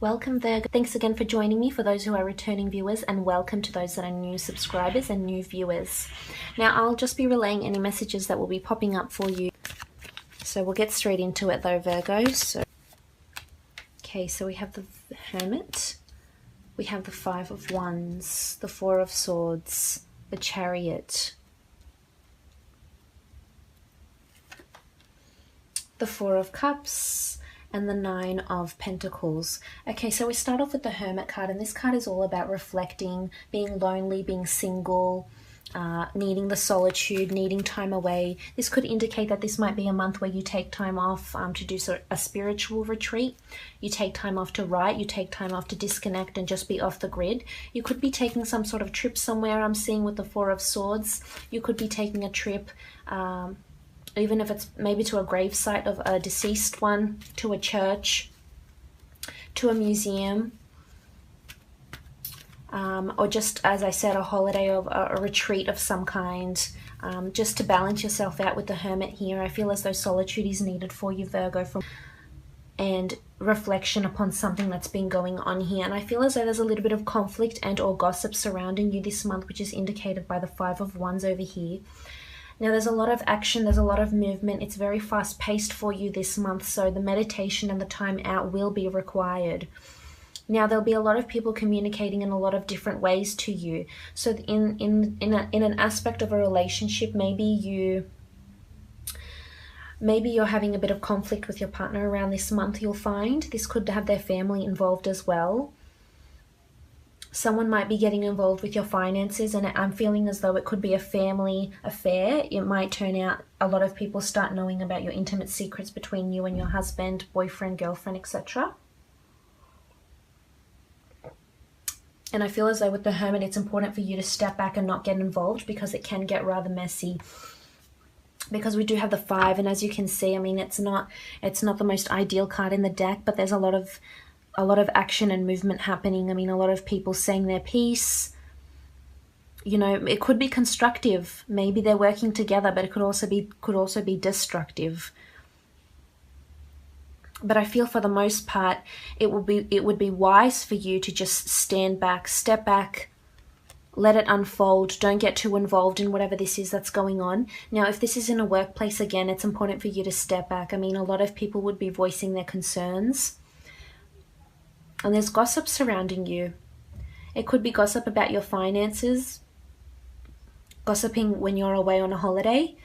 Welcome Virgo. Thanks again for joining me for those who are returning viewers, and welcome to those that are new subscribers and new viewers. Now I'll just be relaying any messages that will be popping up for you. So we'll get straight into it though, Virgo. Okay, so we have the Hermit, we have the Five of Wands, the Four of Swords, the Chariot, the Four of Cups, and the Nine of Pentacles. Okay, so we start off with the Hermit card, and this card is all about reflecting, being lonely, being single, needing the solitude, needing time away. This could indicate that this might be a month where you take time off to do a spiritual retreat. You take time off to write, you take time off to disconnect and just be off the grid. You could be taking some sort of trip somewhere, I'm seeing with the Four of Swords. You could be taking a trip, even if it's maybe to a gravesite of a deceased one, to a church, to a museum, or just, as I said, a holiday or a retreat of some kind, just to balance yourself out with the Hermit here. I feel as though solitude is needed for you, Virgo, and reflection upon something that's been going on here. And I feel as though there's a little bit of conflict and or gossip surrounding you this month, which is indicated by the Five of Wands over here. Now there's a lot of action, there's a lot of movement. It's very fast paced for you this month, so the meditation and the time out will be required. Now there'll be a lot of people communicating in a lot of different ways to you. So in an aspect of a relationship, maybe you're having a bit of conflict with your partner around this month, you'll find. This could have their family involved as well. Someone might be getting involved with your finances, and I'm feeling as though it could be a family affair. It might turn out a lot of people start knowing about your intimate secrets between you and your husband, boyfriend, girlfriend, etc. And I feel as though with the Hermit, it's important for you to step back and not get involved, because it can get rather messy. Because we do have the Five, and as you can see, I mean, it's not the most ideal card in the deck, but there's a lot of action and movement happening. I mean, a lot of people saying their piece. You know, it could be constructive. Maybe they're working together, but it could also be destructive. But I feel for the most part, it would be wise for you to just stand back, step back, let it unfold. Don't get too involved in whatever this is that's going on. Now, if this is in a workplace, again, it's important for you to step back. I mean, a lot of people would be voicing their concerns. And there's gossip surrounding you. It could be gossip about your finances, gossiping when you're away on a holiday,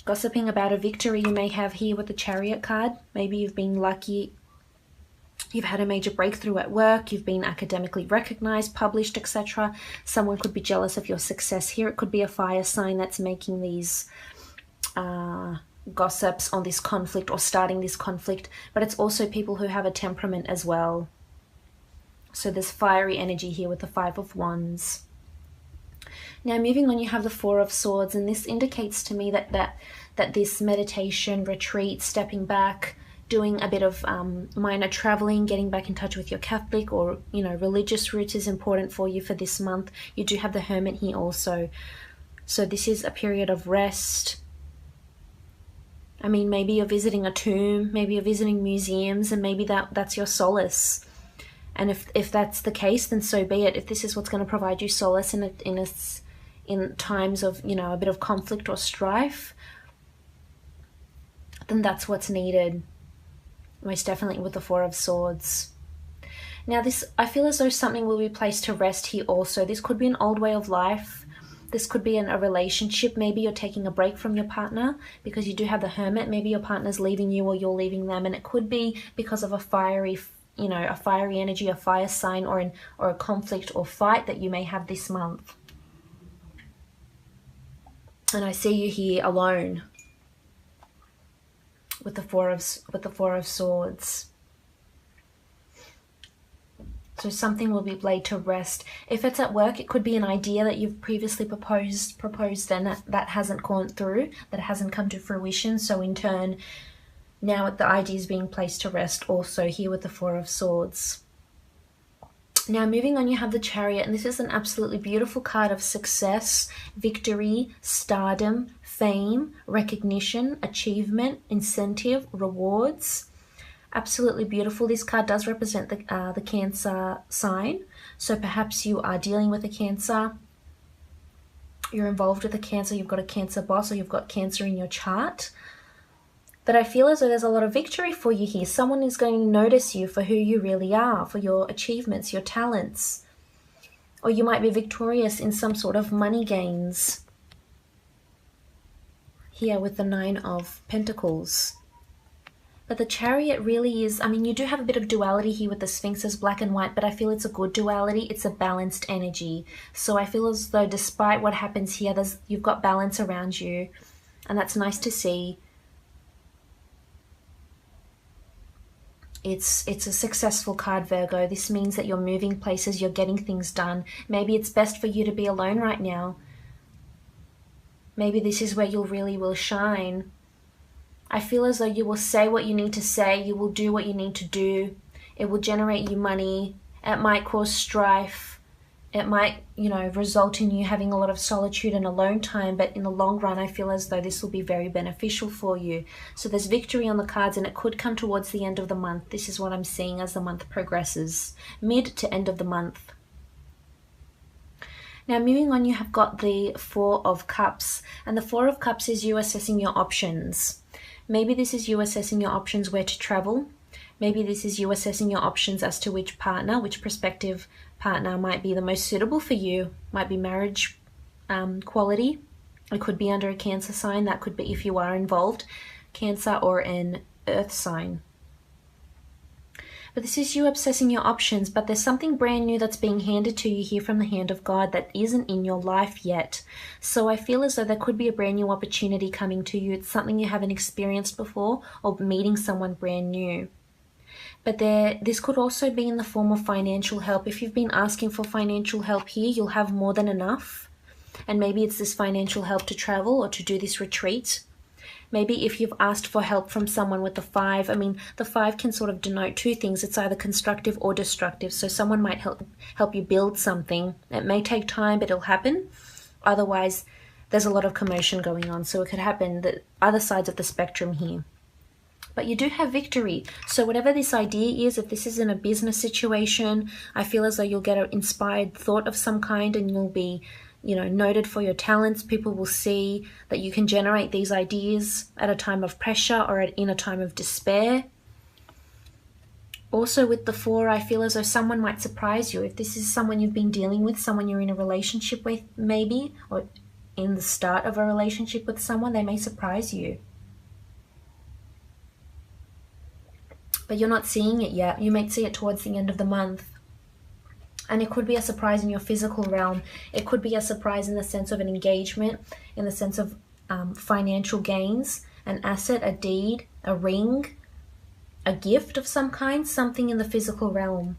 gossiping about a victory you may have here with the Chariot card. Maybe you've been lucky, you've had a major breakthrough at work, you've been academically recognized, published, etc. Someone could be jealous of your success here. It could be a fire sign that's making these gossips on this conflict or starting this conflict, but it's also people who have a temperament as well. So there's fiery energy here with the Five of Wands. Now moving on, you have the Four of Swords, and this indicates to me that this meditation, retreat, stepping back, doing a bit of minor traveling, getting back in touch with your Catholic or religious roots is important for you for this month. You do have the Hermit here also, so this is a period of rest. I mean, maybe you're visiting a tomb, maybe you're visiting museums, and maybe that's your solace. And if that's the case, then so be it. If this is what's going to provide you solace in times of, a bit of conflict or strife, then that's what's needed. Most definitely with the Four of Swords. Now this, I feel as though something will be placed to rest here also. This could be an old way of life. This could be in a relationship. Maybe you're taking a break from your partner because you do have the Hermit. Maybe your partner's leaving you or you're leaving them. And it could be because of a fiery energy, a fire sign, or a conflict or fight that you may have this month. And I see you here alone with the Four of Swords. So something will be laid to rest. If it's at work, it could be an idea that you've previously proposed and that hasn't gone through, that hasn't come to fruition. So in turn, now the idea is being placed to rest also here with the Four of Swords. Now moving on, you have the Chariot, and this is an absolutely beautiful card of success, victory, stardom, fame, recognition, achievement, incentive, rewards. Absolutely beautiful. This card does represent the Cancer sign. So perhaps you are dealing with a Cancer. You're involved with a Cancer. You've got a Cancer boss, or you've got Cancer in your chart. But I feel as though there's a lot of victory for you here. Someone is going to notice you for who you really are, for your achievements, your talents. Or you might be victorious in some sort of money gains. Here with the 9 of Pentacles. But the Chariot really is, I mean, you do have a bit of duality here with the Sphinx as black and white, but I feel it's a good duality. It's a balanced energy. So I feel as though despite what happens here, you've got balance around you. And that's nice to see. It's a successful card, Virgo. This means that you're moving places, you're getting things done. Maybe it's best for you to be alone right now. Maybe this is where you really will shine. I feel as though you will say what you need to say, you will do what you need to do. It will generate you money. It might cause strife. It might, you know, result in you having a lot of solitude and alone time, but in the long run, I feel as though this will be very beneficial for you. So there's victory on the cards, and it could come towards the end of the month. This is what I'm seeing as the month progresses, mid to end of the month. Now, moving on, you have got the 4 of Cups, and the 4 of Cups is you assessing your options. Maybe this is you assessing your options where to travel. Maybe this is you assessing your options as to which partner, which prospective partner might be the most suitable for you. Might be marriage quality. It could be under a Cancer sign. That could be if you are involved. Cancer or an Earth sign. But this is you obsessing your options, but there's something brand new that's being handed to you here from the hand of God that isn't in your life yet. So I feel as though there could be a brand new opportunity coming to you. It's something you haven't experienced before, or meeting someone brand new. But this could also be in the form of financial help. If you've been asking for financial help here, you'll have more than enough. And maybe it's this financial help to travel or to do this retreat. Maybe if you've asked for help from someone with the 5, I mean, the 5 can sort of denote 2 things. It's either constructive or destructive. So someone might help you build something. It may take time, but it'll happen. Otherwise, there's a lot of commotion going on. So it could happen the other sides of the spectrum here. But you do have victory. So whatever this idea is, if this is in a business situation, I feel as though you'll get an inspired thought of some kind, and you'll be, you know, noted for your talents. People will see that you can generate these ideas at a time of pressure or in a time of despair. Also with the 4, I feel as though someone might surprise you. If this is someone you've been dealing with, someone you're in a relationship with maybe, or in the start of a relationship with someone, they may surprise you. But you're not seeing it yet. You might see it towards the end of the month. And it could be a surprise in your physical realm. It could be a surprise in the sense of an engagement, in the sense of financial gains, an asset, a deed, a ring, a gift of some kind, something in the physical realm.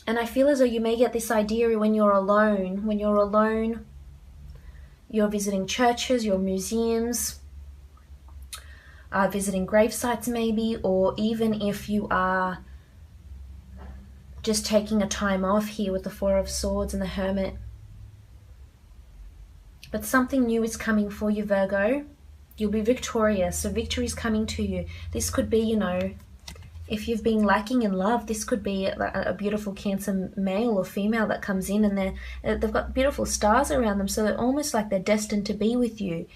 And I feel as though you may get this idea when you're alone. When you're alone, you're visiting churches, your museums, visiting grave sites maybe, or even if you are just taking a time off here with the 4 of Swords and the Hermit. But something new is coming for you, Virgo. You'll be victorious, so victory is coming to you. This could be, you know, if you've been lacking in love, this could be a beautiful Cancer male or female that comes in, and they've got beautiful stars around them, so they're almost like they're destined to be with you.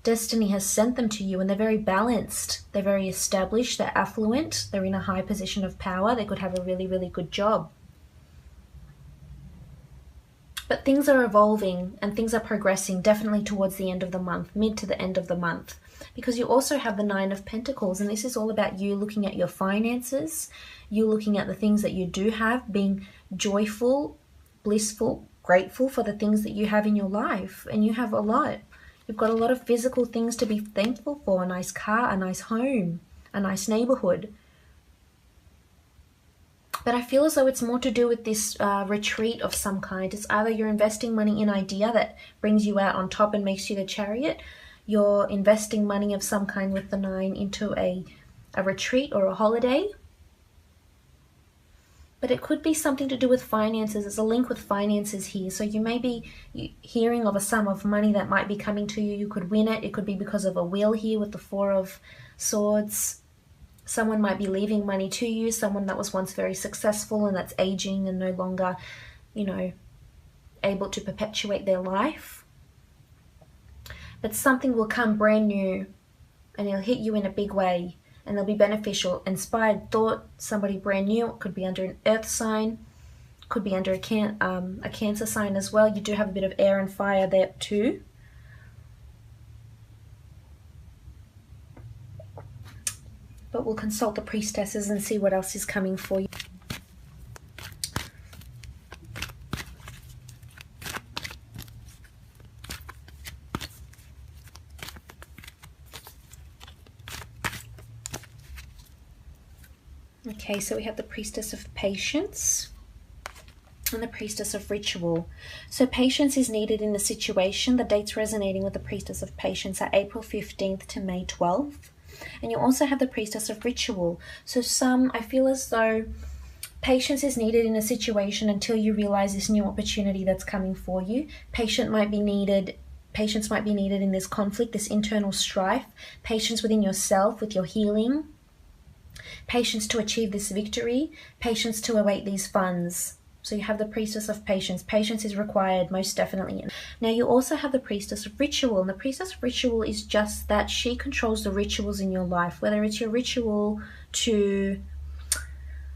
Destiny has sent them to you, and they're very balanced. They're very established. They're affluent. They're in a high position of power. They could have a really, really good job. But things are evolving and things are progressing definitely towards the end of the month, mid to the end of the month. Because you also have the 9 of Pentacles, and this is all about you looking at your finances, you looking at the things that you do have, being joyful, blissful, grateful for the things that you have in your life. And you have a lot. You've got a lot of physical things to be thankful for, a nice car, a nice home, a nice neighborhood. But I feel as though it's more to do with this retreat of some kind. It's either you're investing money in an idea that brings you out on top and makes you the Chariot. You're investing money of some kind with the 9 into a retreat or a holiday. But it could be something to do with finances. There's a link with finances here. So you may be hearing of a sum of money that might be coming to you. You could win it. It could be because of a will here with the 4 of Swords. Someone might be leaving money to you, someone that was once very successful and that's aging and no longer, you know, able to perpetuate their life. But something will come brand new and it'll hit you in a big way and they'll be beneficial. Inspired thought, somebody brand new. It could be under an earth sign, could be under a Cancer sign as well. You do have a bit of air and fire there too. But we'll consult the priestesses and see what else is coming for you. Okay, so we have the Priestess of Patience and the Priestess of Ritual. So patience is needed in the situation. The dates resonating with the Priestess of Patience are April 15th to May 12th. And you also have the Priestess of Ritual. So I feel as though patience is needed in a situation until you realize this new opportunity that's coming for you. Patience might be needed in this conflict, this internal strife. Patience within yourself, with your healing. Patience to achieve this victory. Patience to await these funds. So you have the Priestess of Patience. Patience is required, most definitely. Now you also have the Priestess of Ritual. And the Priestess of Ritual is just that. She controls the rituals in your life. Whether it's your ritual to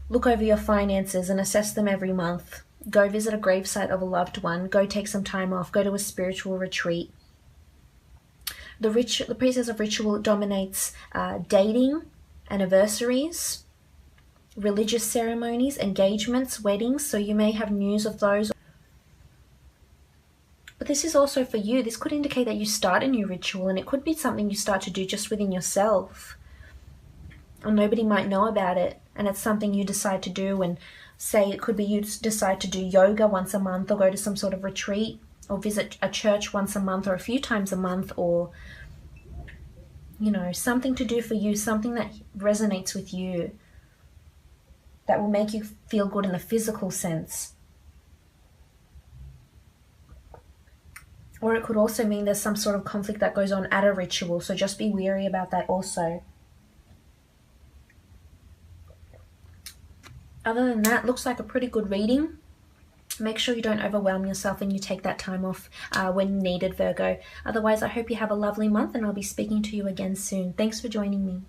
look over your finances and assess them every month. Go visit a gravesite of a loved one. Go take some time off. Go to a spiritual retreat. The Priestess of Ritual dominates dating, anniversaries, religious ceremonies, engagements, weddings, so you may have news of those. But this is also for you. This could indicate that you start a new ritual, and it could be something you start to do just within yourself. Or nobody might know about it, and it's something you decide to do. And say it could be you decide to do yoga once a month, or go to some sort of retreat, or visit a church once a month or a few times a month, or, you know, something to do for you, something that resonates with you, that will make you feel good in the physical sense. Or it could also mean there's some sort of conflict that goes on at a ritual, so just be wary about that also. Other than that, looks like a pretty good reading. Make sure you don't overwhelm yourself and you take that time off when needed, Virgo. Otherwise, I hope you have a lovely month and I'll be speaking to you again soon. Thanks for joining me.